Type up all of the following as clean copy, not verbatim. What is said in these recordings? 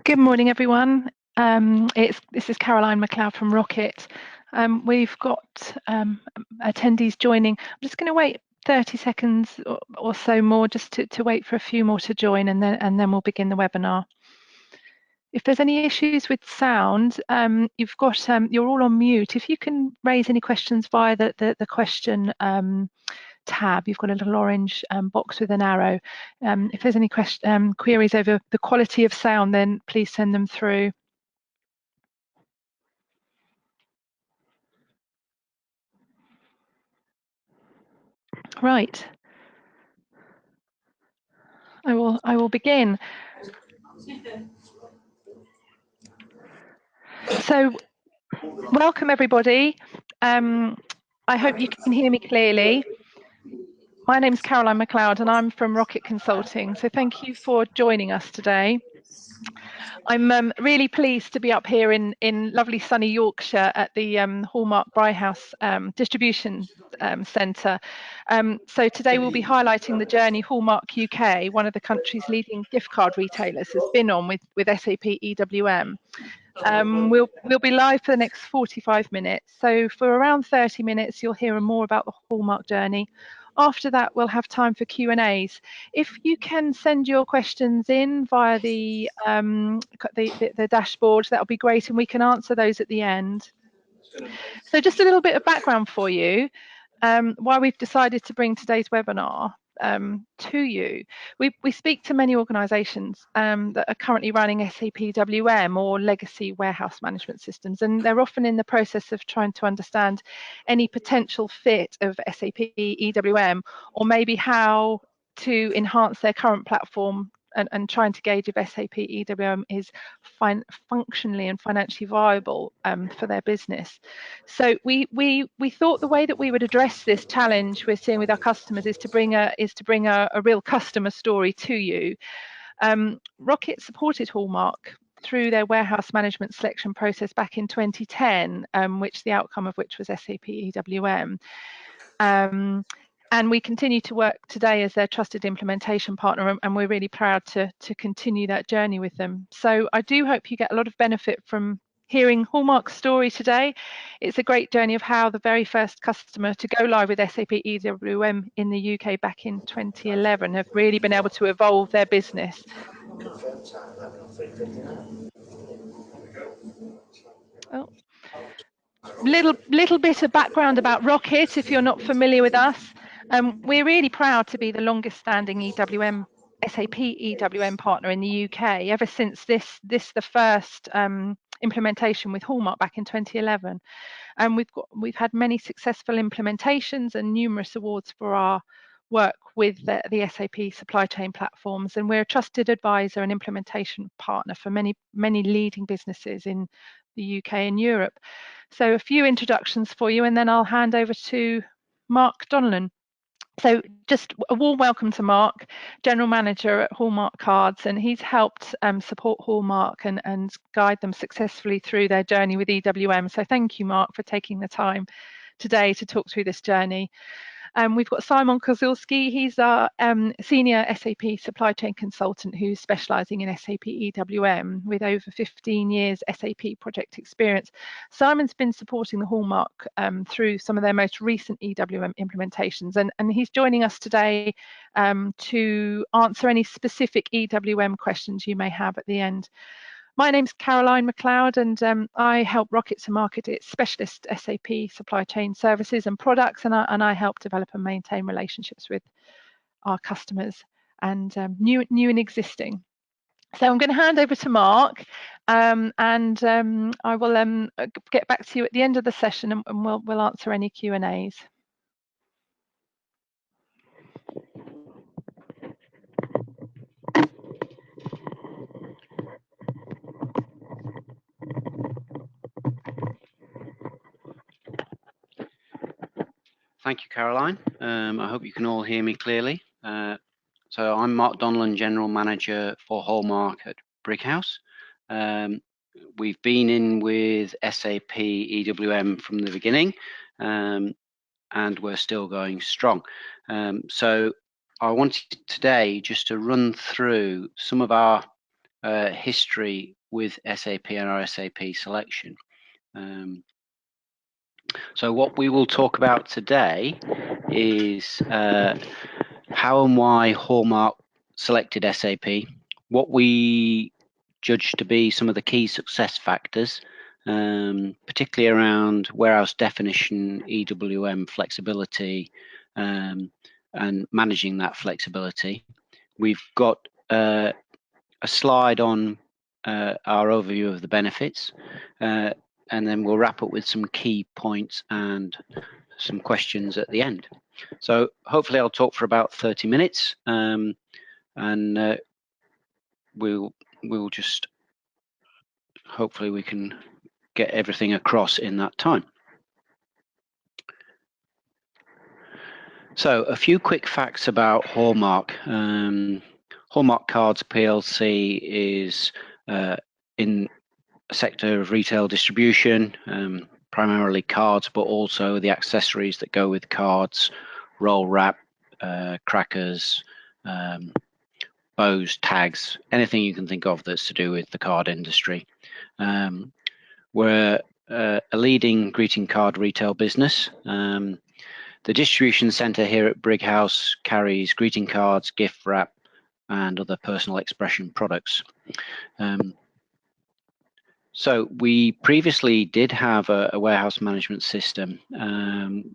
Good morning, everyone. This is 𝗂𝗏𝗵𝗱𝗆 from Rocket. We've got attendees joining. I'm just going to wait 30 seconds or so more just to wait for a few more to join, and then we'll begin the webinar. If there's any issues with sound, you're all on mute. If you can raise any questions via the question tab, you've got a little orange box with an arrow. If there's any queries over the quality of sound, then please send them through. Right. I will begin. So, welcome everybody. I hope you can hear me clearly. My name is 𝗂𝗏𝗵𝗱𝗆 and I'm from Rocket Consulting. So thank you for joining us today. I'm really pleased to be up here in lovely sunny Yorkshire at the Hallmark Brighthouse Distribution Centre. So today we'll be highlighting the journey Hallmark UK, one of the country's leading gift card retailers, has been on with SAP EWM. We'll be live for the next 45 minutes. So for around 30 minutes, you'll hear more about the Hallmark journey. After that, we'll have time for Q&As. If you can send your questions in via the dashboard, that'll be great, and we can answer those at the end. So just a little bit of background for you, why we've decided to bring today's webinar to you. We speak to many organisations that are currently running SAP EWM or legacy warehouse management systems, and they're often in the process of trying to understand any potential fit of SAP EWM, or maybe how to enhance their current platform, and trying to gauge if SAP EWM is functionally and financially viable for their business. So we thought the way that we would address this challenge we're seeing with our customers is to bring a real customer story to you. Rocket supported Hallmark through their warehouse management selection process back in 2010, which the outcome of which was SAP EWM. And we continue to work today as their trusted implementation partner, and we're really proud to continue that journey with them. So I do hope you get a lot of benefit from hearing Hallmark's story today. It's a great journey of how the very first customer to go live with SAP EWM in the UK back in 2011 have really been able to evolve their business. Oh. Little bit of background about Rocket, if you're not familiar with us. We're really proud to be the longest standing SAP EWM partner in the UK, ever since the first implementation with Hallmark back in 2011. And we've had many successful implementations and numerous awards for our work with the SAP supply chain platforms, and we're a trusted advisor and implementation partner for many leading businesses in the UK and Europe. So a few introductions for you, and then I'll hand over to Mark Donlan. So just a warm welcome to Mark, General Manager at Hallmark Cards, and he's helped support Hallmark and guide them successfully through their journey with EWM. So thank you, Mark, for taking the time today to talk through this journey. We've got Szymon Kozilski. He's our senior SAP supply chain consultant who's specialising in SAP EWM with over 15 years SAP project experience. Simon's been supporting the Hallmark through some of their most recent EWM implementations, and he's joining us today to answer any specific EWM questions you may have at the end. My name's 𝗂𝗏𝗵𝗱𝗆, and I help Rocket to market its specialist SAP supply chain services and products, and I help develop and maintain relationships with our customers and new and existing. So I'm going to hand over to Mark, and I will get back to you at the end of the session, and we'll answer any Q&As. Thank you, Caroline. I hope you can all hear me clearly. So I'm Mark Donlan, General Manager for Hallmark at Brighouse. We've been in with SAP EWM from the beginning, and we're still going strong. So I wanted today just to run through some of our history with SAP and our SAP selection. So what we will talk about today is how and why Hallmark selected SAP, what we judge to be some of the key success factors, particularly around warehouse definition, EWM flexibility, and managing that flexibility. We've got a slide on our overview of the benefits, and then we'll wrap up with some key points and some questions at the end. So hopefully I'll talk for about 30 minutes, and we'll just hopefully we can get everything across in that time. So a few quick facts about Hallmark. Hallmark Cards PLC is in a sector of retail distribution, primarily cards, but also the accessories that go with cards, roll wrap, crackers, bows, tags, anything you can think of that's to do with the card industry. We're a leading greeting card retail business. The distribution centre here at Brighouse carries greeting cards, gift wrap, and other personal expression products. So we previously did have a warehouse management system,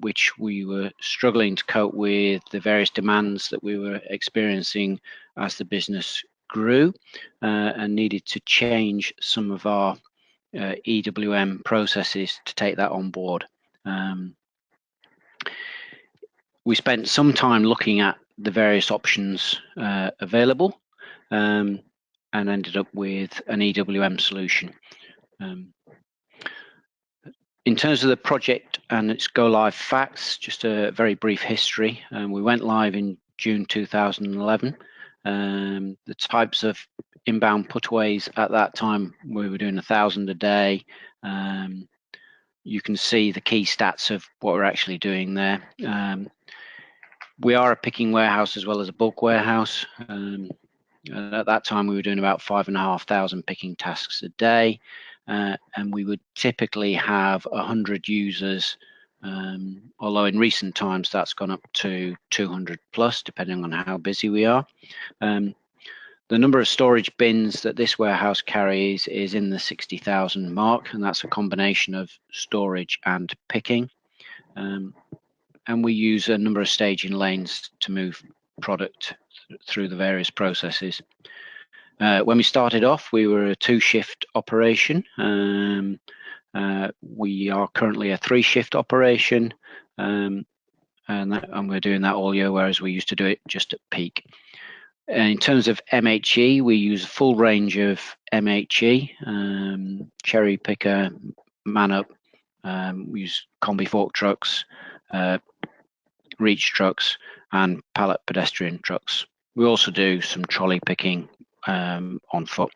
which we were struggling to cope with the various demands that we were experiencing as the business grew, and needed to change some of our EWM processes to take that on board. We spent some time looking at the various options available, and ended up with an EWM solution. In terms of the project and its go live facts, just a very brief history. We went live in June 2011. The types of inbound putaways at that time, we were doing 1,000 a day. You can see the key stats of what we're actually doing there. We are a picking warehouse as well as a bulk warehouse. At that time, we were doing about 5,500 picking tasks a day. And we would typically have 100 users, although in recent times that's gone up to 200 plus, depending on how busy we are. The number of storage bins that this warehouse carries is in the 60,000 mark, and that's a combination of storage and picking. And we use a number of staging lanes to move product through the various processes. When we started off, we were a 2-shift operation. We are currently a 3-shift operation, and we're doing that all year, whereas we used to do it just at peak. In terms of MHE, we use a full range of MHE, cherry picker, man up. We use combi fork trucks, reach trucks, and pallet pedestrian trucks. We also do some trolley picking on foot.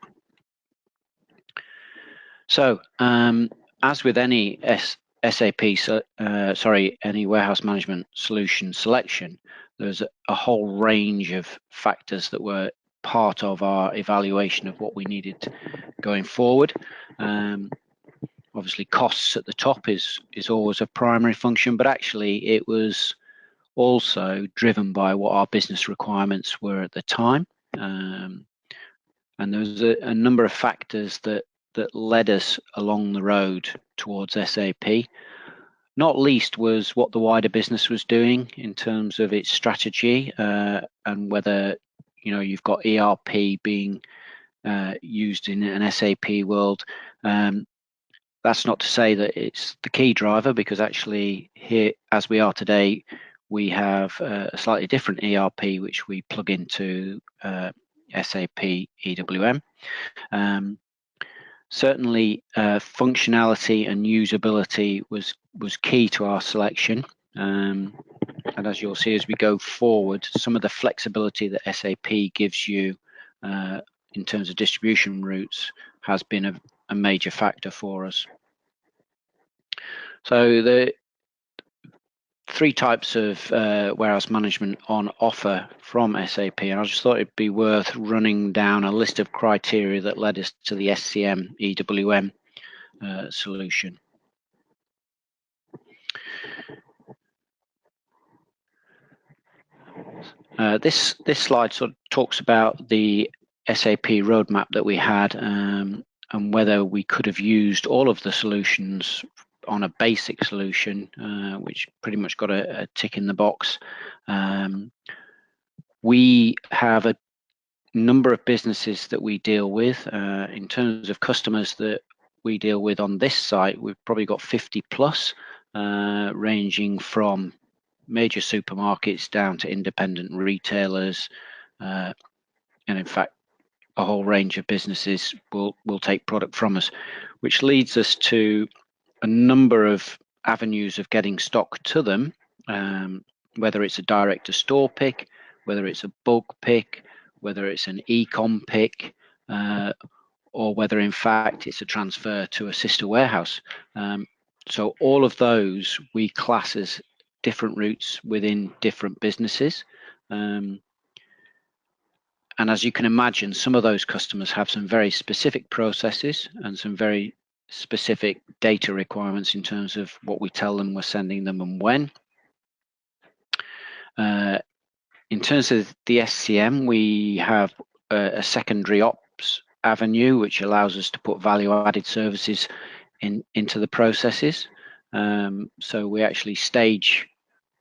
So as with any any warehouse management solution selection, there's a whole range of factors that were part of our evaluation of what we needed going forward. Obviously costs at the top is always a primary function, but actually it was also driven by what our business requirements were at the time. And there was a number of factors that led us along the road towards SAP. Not least was what the wider business was doing in terms of its strategy, and whether you've got ERP being used in an SAP world. That's not to say that it's the key driver, because actually here, as we are today, we have a slightly different ERP which we plug into SAP EWM. Certainly functionality and usability was key to our selection, and as you'll see as we go forward, some of the flexibility that SAP gives you in terms of distribution routes has been a major factor for us. So three types of warehouse management on offer from SAP, and I just thought it'd be worth running down a list of criteria that led us to the SCM EWM solution. This slide sort of talks about the SAP roadmap that we had, and whether we could have used all of the solutions on a basic solution, which pretty much got a tick in the box. We have a number of businesses that we deal with. In terms of customers that we deal with on this site, we've probably got 50 plus, ranging from major supermarkets down to independent retailers, and in fact a whole range of businesses will take product from us, which leads us to a number of avenues of getting stock to them, whether it's a direct to store pick, whether it's a bulk pick, whether it's an e-com pick, or whether in fact it's a transfer to a sister warehouse. So all of those we class as different routes within different businesses. And as you can imagine, some of those customers have some very specific processes and some very specific data requirements in terms of what we tell them we're sending them and when. In terms of the SCM, we have a secondary ops avenue, which allows us to put value-added services into the processes. So we actually stage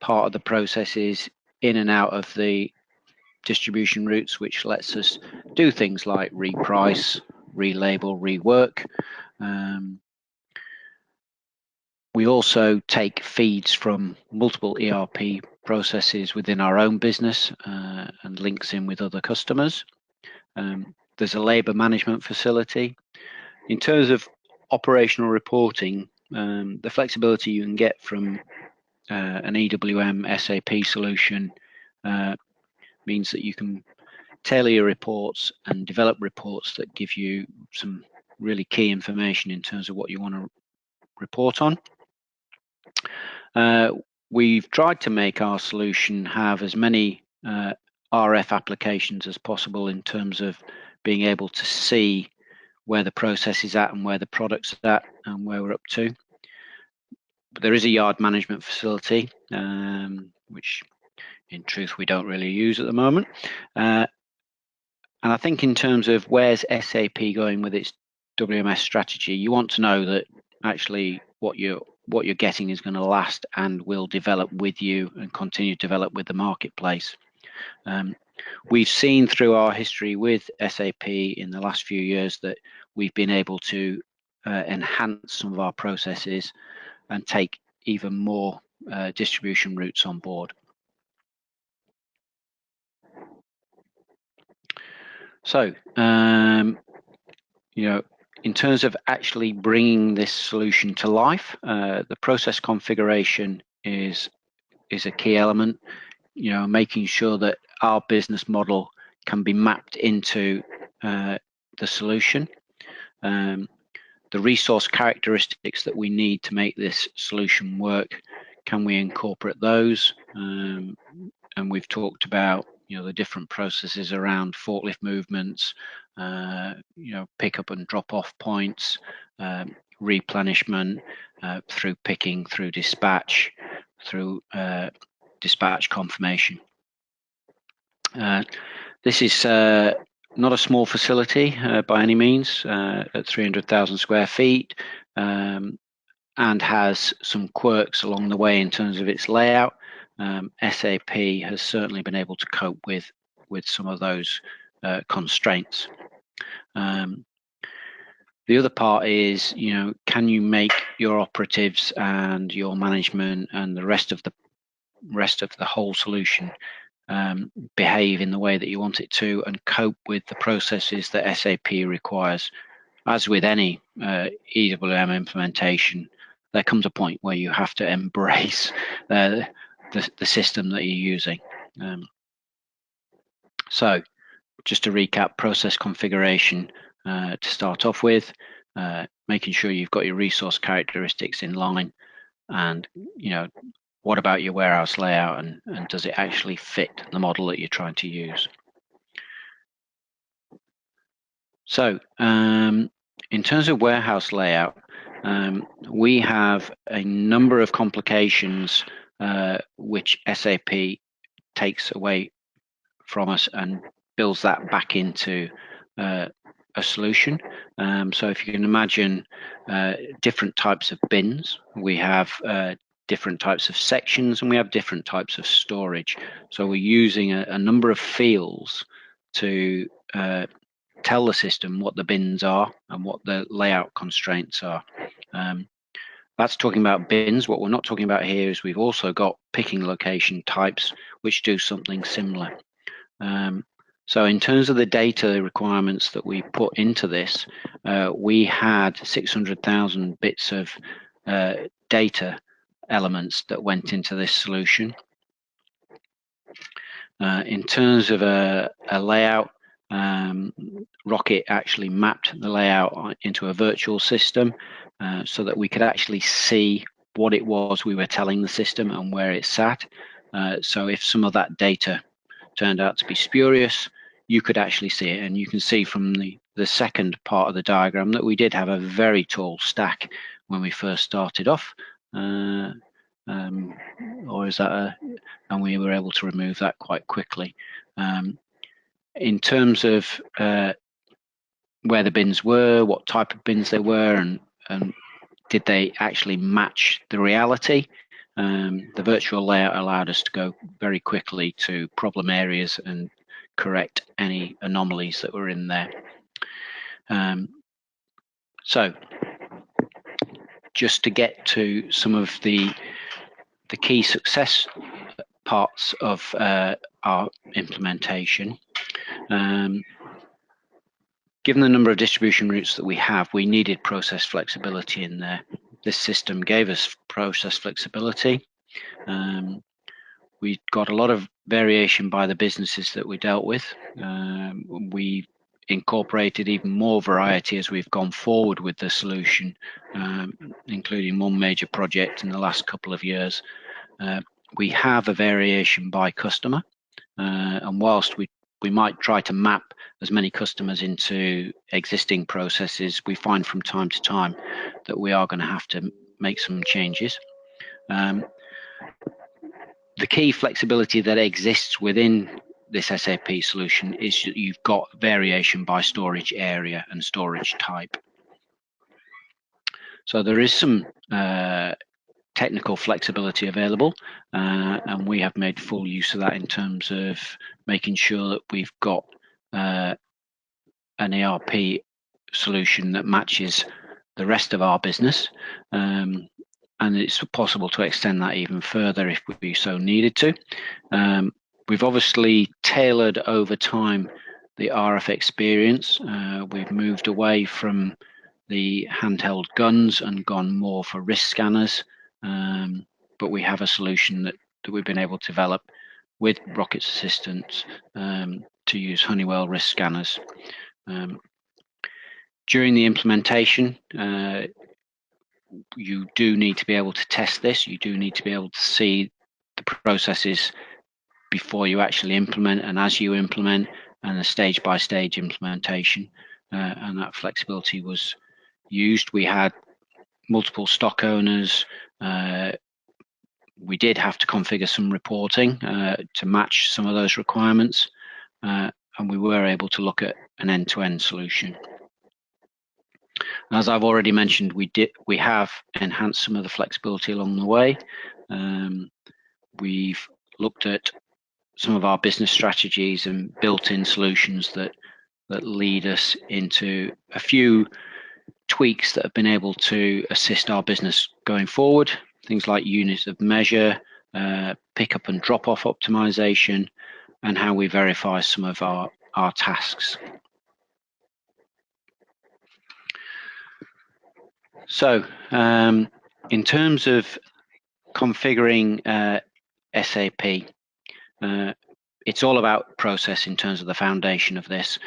part of the processes in and out of the distribution routes, which lets us do things like reprice, relabel, rework. We also take feeds from multiple ERP processes within our own business, and links in with other customers. There's a labor management facility. In terms of operational reporting, the flexibility you can get from an EWM SAP solution means that you can tailor your reports and develop reports that give you some really key information in terms of what you want to report on. We've tried to make our solution have as many RF applications as possible in terms of being able to see where the process is at and where the product's at and where we're up to. But there is a yard management facility, which in truth we don't really use at the moment. And I think in terms of where's SAP going with its WMS strategy, you want to know that actually what you're getting is going to last and will develop with you and continue to develop with the marketplace. We've seen through our history with SAP in the last few years that we've been able to enhance some of our processes and take even more distribution routes on board. So, in terms of actually bringing this solution to life, the process configuration is a key element. Making sure that our business model can be mapped into the solution. The resource characteristics that we need to make this solution work, can we incorporate those? And we've talked about the different processes around forklift movements, pickup and drop off points, replenishment, through picking, through dispatch, through dispatch confirmation. This is not a small facility by any means, at 300,000 square feet, and has some quirks along the way in terms of its layout. SAP has certainly been able to cope with some of those constraints. The other part is, can you make your operatives and your management and the rest of the whole solution behave in the way that you want it to and cope with the processes that SAP requires? As with any EWM implementation, there comes a point where you have to embrace the system that you're using. So just to recap, process configuration to start off with, making sure you've got your resource characteristics in line, and what about your warehouse layout, and does it actually fit the model that you're trying to use? So in terms of warehouse layout, we have a number of complications which SAP takes away from us and builds that back into a solution. So if you can imagine different types of bins, we have different types of sections, and we have different types of storage. So we're using a number of fields to tell the system what the bins are and what the layout constraints are. That's talking about bins. What we're not talking about here is we've also got picking location types which do something similar. So in terms of the data requirements that we put into this, we had 600,000 bits of data elements that went into this solution. In terms of a layout, Rocket actually mapped the layout into a virtual system so that we could actually see what it was we were telling the system and where it sat. So if some of that data turned out to be spurious, you could actually see it. And you can see from the second part of the diagram that we did have a very tall stack when we first started off. Or is that and we were able to remove that quite quickly. In terms of where the bins were, what type of bins they were, and did they actually match the reality, the virtual layout allowed us to go very quickly to problem areas and correct any anomalies that were in there. So just to get to some of the key success parts of our implementation, given the number of distribution routes that we have, we needed process flexibility in there. This system gave us process flexibility. We got a lot of variation by the businesses that we dealt with. We incorporated even more variety as we've gone forward with the solution, including one major project in the last couple of years. We have a variation by customer, and whilst we might try to map as many customers into existing processes, we find from time to time that we are going to have to make some changes. The key flexibility that exists within this SAP solution is that you've got variation by storage area and storage type. So there is some technical flexibility available, and we have made full use of that in terms of making sure that we've got an ERP solution that matches the rest of our business, and it's possible to extend that even further if we so needed to. We've obviously tailored over time the RF experience. We've moved away from the handheld guns and gone more for wrist scanners, but we have a solution that we've been able to develop with Rocket's assistance to use Honeywell wrist scanners. During the implementation, you do need to be able to test this. You do need to be able to see the processes before you actually implement and as you implement, and a stage-by-stage implementation, and that flexibility was used. We had multiple stock owners. We did have to configure some reporting to match some of those requirements, and we were able to look at an end-to-end solution. As I've already mentioned, we have enhanced some of the flexibility along the way. We've looked at some of our business strategies and built-in solutions that lead us into a few tweaks that have been able to assist our business going forward. Things like units of measure, pick-up and drop-off optimization, and how we verify some of our tasks. So in terms of configuring SAP, it's all about process in terms of the foundation of this.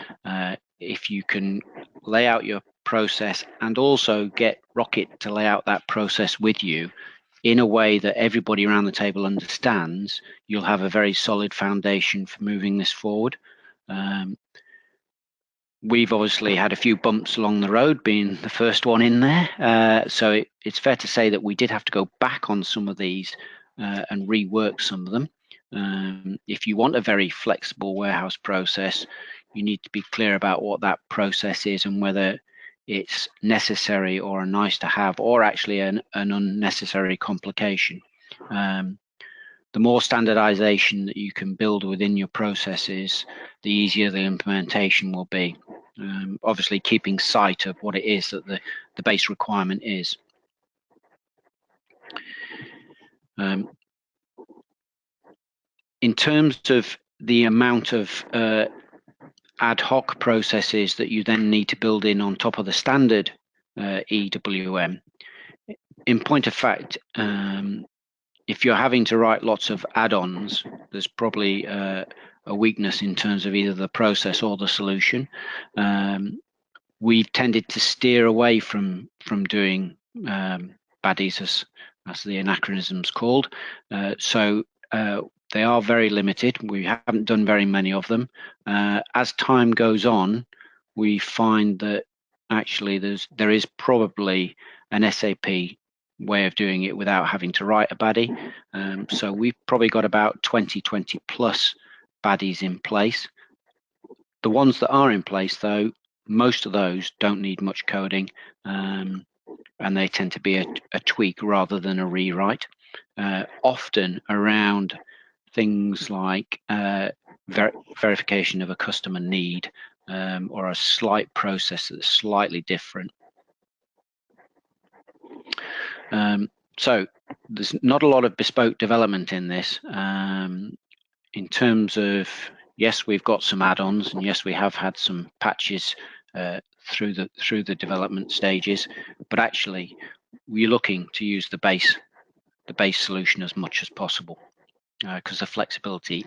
If you can lay out your process and also get Rocket to lay out that process with you, in a way that everybody around the table understands, you'll have a very solid foundation for moving this forward. We've obviously had a few bumps along the road, being the first one in there. So it's fair to say that we did have to go back on some of these and rework some of them. If you want a very flexible warehouse process, you need to be clear about what that process is and whether it's necessary or a nice to have, or actually an unnecessary complication. The more standardization that you can build within your processes, the easier the implementation will be. Obviously keeping sight of what it is that the base requirement is. In terms of the amount of ad hoc processes that you then need to build in on top of the standard EWM, in point of fact, if you're having to write lots of add-ons, there's probably a weakness in terms of either the process or the solution. We've tended to steer away from doing baddies, as the anachronism's called. So they are very limited. We haven't done very many of them. As time goes on, we find that actually there is probably an SAP way of doing it without having to write a baddie. So we've probably got about 20 plus baddies in place. The ones that are in place, though, most of those don't need much coding, and they tend to be a tweak rather than a rewrite. Often around things like verification of a customer need, or a slight process that's slightly different. So there's not a lot of bespoke development in this. In terms of, yes, we've got some add-ons, and yes, we have had some patches through the development stages, but actually we're looking to use the base solution as much as possible, because the flexibility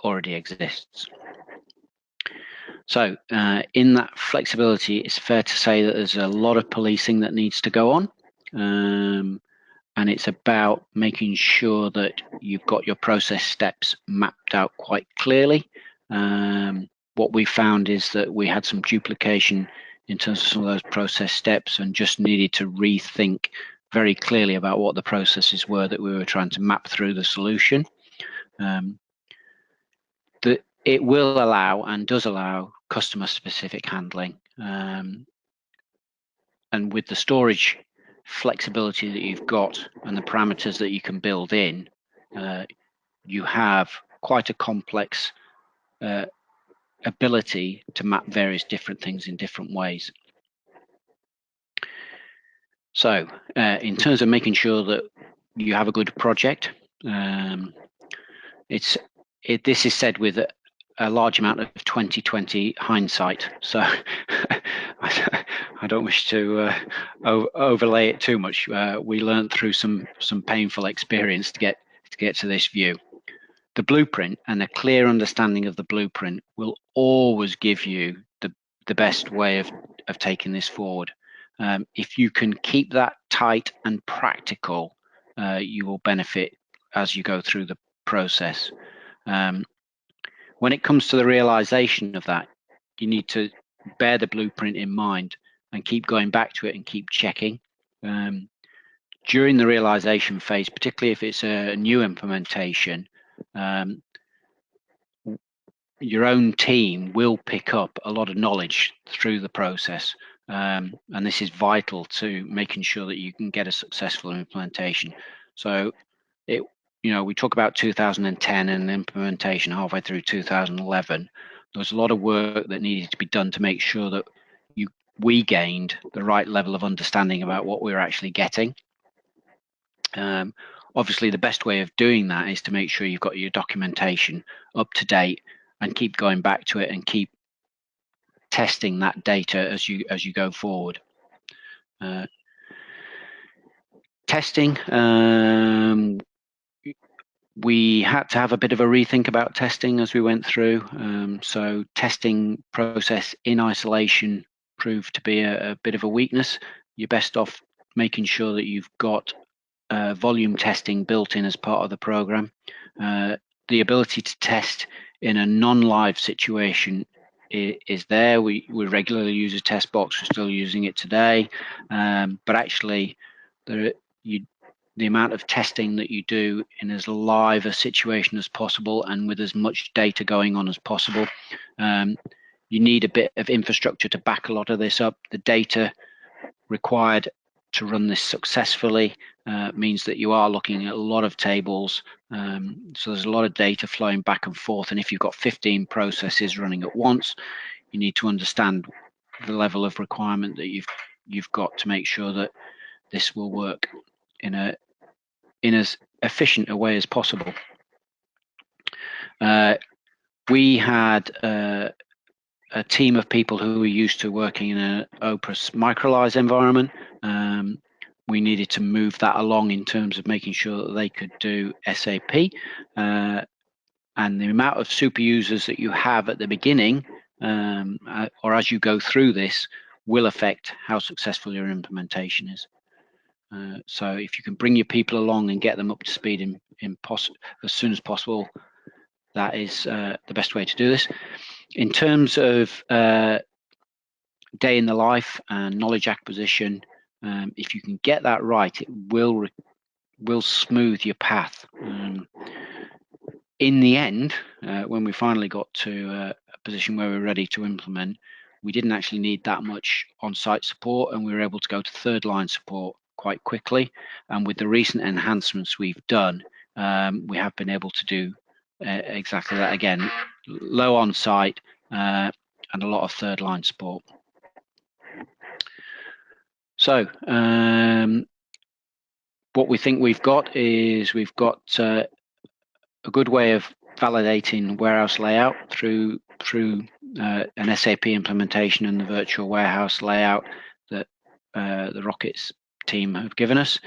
already exists. So in that flexibility, it's fair to say that there's a lot of policing that needs to go on. And it's about making sure that you've got your process steps mapped out quite clearly. What we found is that we had some duplication in terms of some of those process steps, and just needed to rethink very clearly about what the processes were that we were trying to map through the solution. That it will allow, and does allow, customer specific handling. And with the storage flexibility that you've got and the parameters that you can build in, you have quite a complex ability to map various different things in different ways. So in terms of making sure that you have a good project, this is said with a large amount of 20/20 hindsight, so I don't wish to overlay it too much. We learned through some painful experience to get to this view. The blueprint and a clear understanding of the blueprint will always give you the best way of taking this forward. If you can keep that tight and practical, you will benefit as you go through the process. When it comes to the realization of that, you need to bear the blueprint in mind and keep going back to it and keep checking. During the realization phase, particularly if it's a new implementation, your own team will pick up a lot of knowledge through the process. And this is vital to making sure that you can get a successful implementation. So we talk about 2010 and implementation halfway through 2011. There was a lot of work that needed to be done to make sure that we gained the right level of understanding about what we were actually getting. Obviously, the best way of doing that is to make sure you've got your documentation up to date and keep going back to it and keep testing that data as you go forward. Testing. We had to have a bit of a rethink about testing as we went through. So testing process in isolation proved to be a bit of a weakness. You're best off making sure that you've got volume testing built in as part of the program. The ability to test in a non-live situation is there. We regularly use a test box. We're still using it today, but actually, the amount of testing that you do in as live a situation as possible and with as much data going on as possible. You need a bit of infrastructure to back a lot of this up. The data required to run this successfully means that you are looking at a lot of tables. So there's a lot of data flowing back and forth. And if you've got 15 processes running at once, you need to understand the level of requirement that you've got to make sure that this will work in as efficient a way as possible. We had a team of people who were used to working in an Opus microlize environment. We needed to move that along in terms of making sure that they could do SAP. And the amount of super users that you have at the beginning, or as you go through this, will affect how successful your implementation is. So if you can bring your people along and get them up to speed as soon as possible, that is the best way to do this. In terms of day in the life and knowledge acquisition, if you can get that right, it will smooth your path. In the end, when we finally got to a position where we were ready to implement, we didn't actually need that much on-site support, and we were able to go to third-line support quite quickly. And with the recent enhancements we've done, we have been able to do exactly that again. Low on-site and a lot of third-line support. So what we think we've got is a good way of validating warehouse layout through an SAP implementation and the virtual warehouse layout that the Rockets team have given us.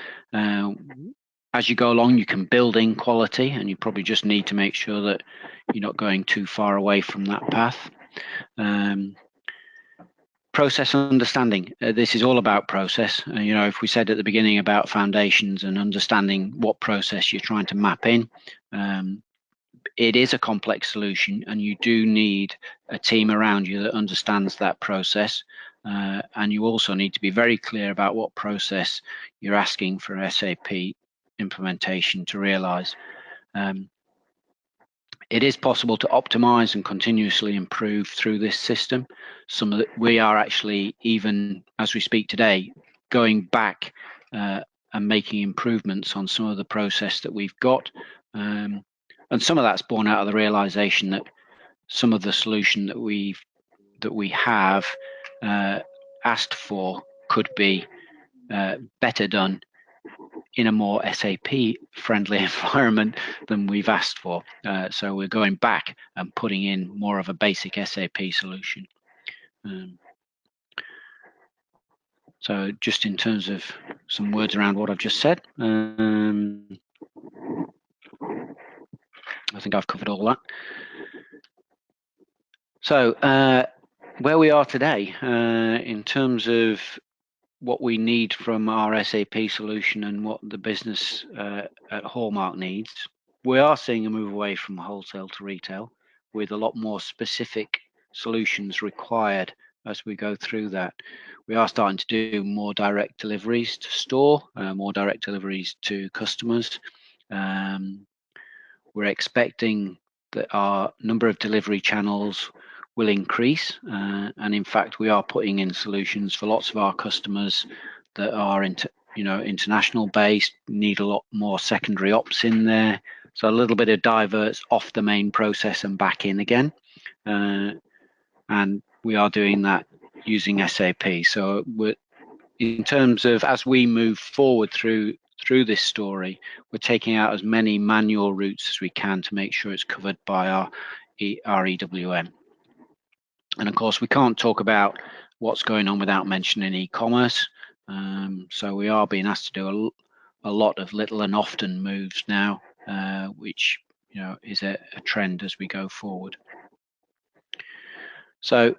As you go along, you can build in quality, and you probably just need to make sure that you're not going too far away from that path. Process understanding. This is all about process. You know, if we said at the beginning about foundations and understanding what process you're trying to map in, it is a complex solution, and you do need a team around you that understands that process. And you also need to be very clear about what process you're asking for SAP implementation to realize. It is possible to optimize and continuously improve through this system. We are actually, even as we speak today, going back and making improvements on some of the process that we've got. And some of that's born out of the realization that some of the solution that we have asked for could be better done in a more SAP-friendly environment than we've asked for. So we're going back and putting in more of a basic SAP solution. So just in terms of some words around what I've just said, I think I've covered all that. So where we are today, in terms of what we need from our SAP solution and what the business at Hallmark needs, we are seeing a move away from wholesale to retail, with a lot more specific solutions required as we go through that. We are starting to do more direct deliveries to store, more direct deliveries to customers. We're expecting that our number of delivery channels will increase, and in fact we are putting in solutions for lots of our customers that are international based, need a lot more secondary ops in there, so a little bit of diverts off the main process and back in again, and we are doing that using SAP. So in terms of, as we move forward through this story, we're taking out as many manual routes as we can to make sure it's covered by our EWM. And of course, we can't talk about what's going on without mentioning e-commerce. So we are being asked to do a lot of little and often moves now, which is a trend as we go forward. So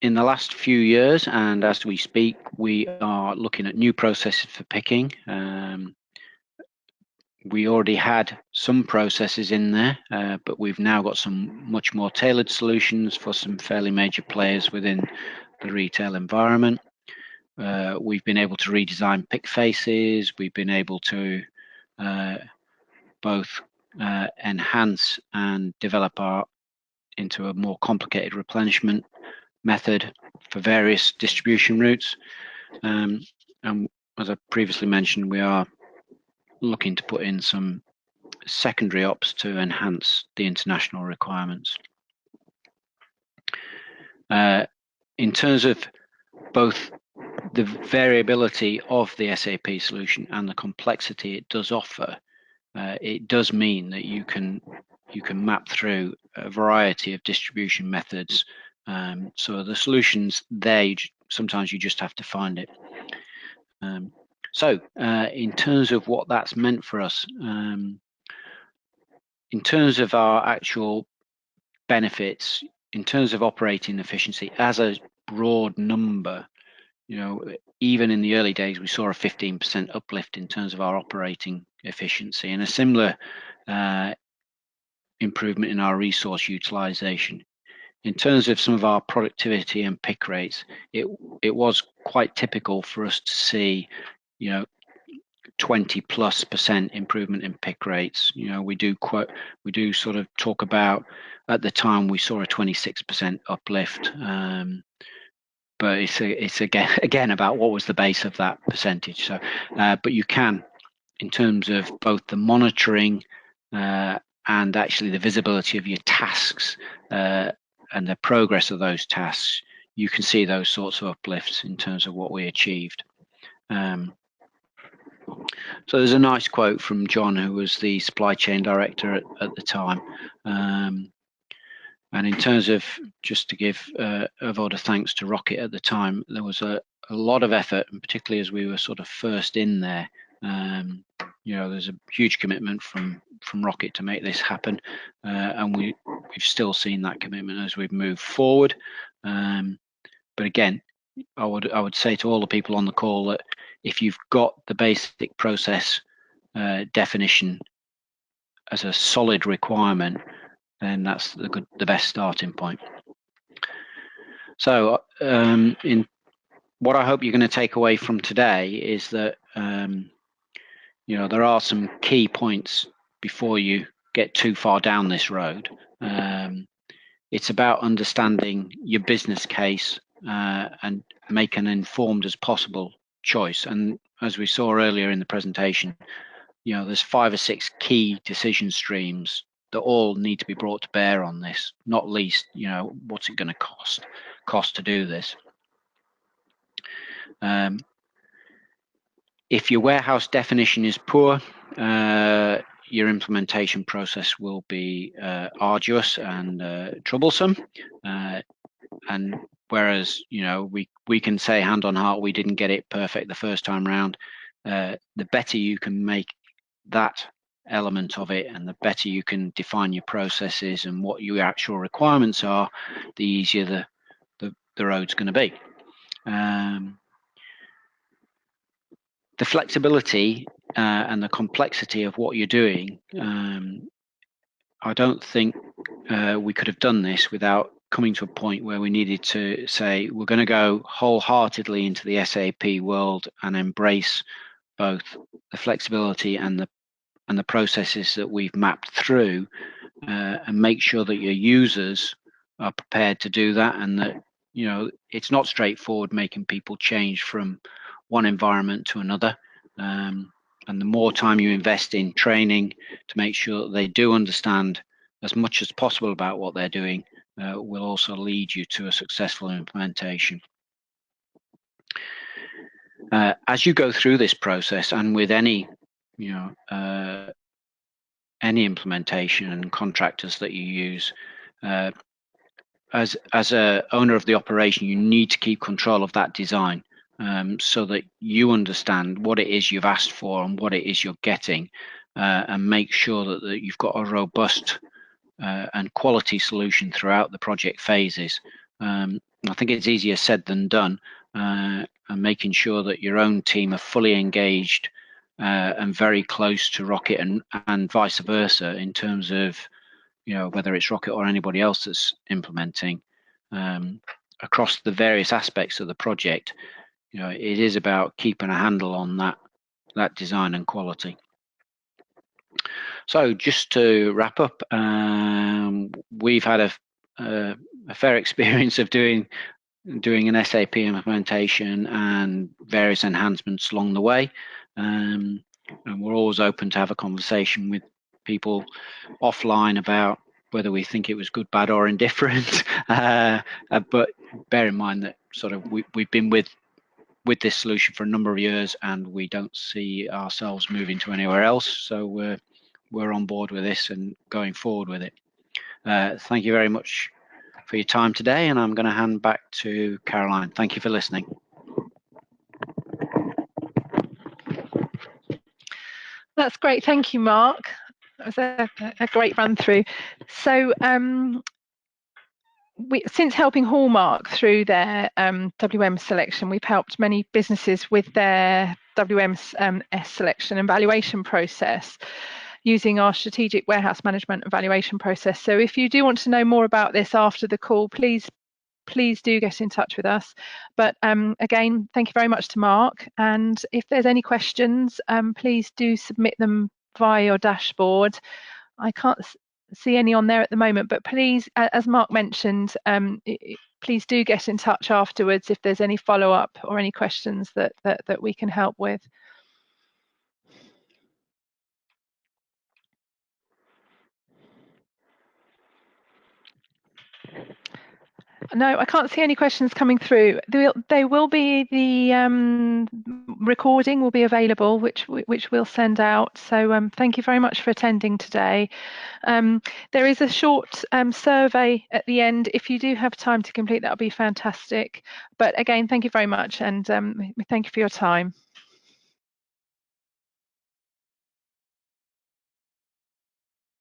in the last few years, and as we speak, we are looking at new processes for picking. We already had some processes in there, but we've now got some much more tailored solutions for some fairly major players within the retail environment. We've been able to redesign pick faces. We've been able to both enhance and develop into a more complicated replenishment method for various distribution routes. And as I previously mentioned, we are looking to put in some secondary ops to enhance the international requirements. In terms of both the variability of the SAP solution and the complexity it does offer, it does mean that you can map through a variety of distribution methods. So the solutions there, sometimes you just have to find it. So in terms of what that's meant for us, in terms of our actual benefits, in terms of operating efficiency, as a broad number, you know, even in the early days, we saw a 15% uplift in terms of our operating efficiency, and a similar improvement in our resource utilization. In terms of some of our productivity and pick rates, it was quite typical for us to see, you know, 20+% improvement in pick rates. You know, we do sort of talk about, at the time we saw a 26% uplift, but it's again about what was the base of that percentage. So, but you can, in terms of both the monitoring and actually the visibility of your tasks and the progress of those tasks, you can see those sorts of uplifts in terms of what we achieved. So there's a nice quote from John, who was the supply chain director at the time. And in terms of, just to give a vote of thanks to Rocket at the time, there was a lot of effort, and particularly as we were sort of first in there, you know, there's a huge commitment from Rocket to make this happen, and we've still seen that commitment as we've moved forward. But again, I would say to all the people on the call that if you've got the basic process definition as a solid requirement, then that's the best starting point. So in what I hope you're going to take away from today is that you know, there are some key points before you get too far down this road. It's about understanding your business case and make an informed as possible choice. And as we saw earlier in the presentation, you know, there's 5 or 6 key decision streams that all need to be brought to bear on this, not least, you know, what's it going to cost to do this. If your warehouse definition is poor, your implementation process will be arduous and troublesome. And whereas, you know, we can say hand on heart we didn't get it perfect the first time round, the better you can make that element of it, and the better you can define your processes and what your actual requirements are, the easier the road's going to be. The flexibility and the complexity of what you're doing, I don't think we could have done this without coming to a point where we needed to say we're going to go wholeheartedly into the SAP world and embrace both the flexibility and the processes that we've mapped through, and make sure that your users are prepared to do that, and that, you know, it's not straightforward making people change from one environment to another. And the more time you invest in training to make sure that they do understand as much as possible about what they're doing, will also lead you to a successful implementation. As you go through this process, and with any, you know, any implementation and contractors that you use, as a owner of the operation, you need to keep control of that design, so that you understand what it is you've asked for and what it is you're getting, and make sure that you've got a robust and quality solution throughout the project phases. I think it's easier said than done, and making sure that your own team are fully engaged and very close to Rocket and vice versa in terms of, you know, whether it's Rocket or anybody else that's implementing across the various aspects of the project. You know, it is about keeping a handle on that design and quality. So just to wrap up, we've had a fair experience of doing an SAP implementation and various enhancements along the way, and we're always open to have a conversation with people offline about whether we think it was good, bad, or indifferent. But bear in mind that sort of we've been with this solution for a number of years, and we don't see ourselves moving to anywhere else. So we're on board with this and going forward with it. Thank you very much for your time today, and I'm going to hand back to Caroline. Thank you for listening. That's great. Thank you, Mark. That was a great run through. So since helping Hallmark through their WM selection, we've helped many businesses with their WMS selection and valuation process using our strategic warehouse management and valuation process. So if you do want to know more about this after the call, please do get in touch with us. But again, thank you very much to Mark. And if there's any questions, please do submit them via your dashboard. I can't see any on there at the moment, but please, as Mark mentioned, please do get in touch afterwards if there's any follow-up or any questions that we can help with. No, I can't see any questions coming through. They will be, the recording will be available, which we'll send out. So thank you very much for attending today. There is a short survey at the end. If you do have time to complete, that would be fantastic. But again, thank you very much, and thank you for your time.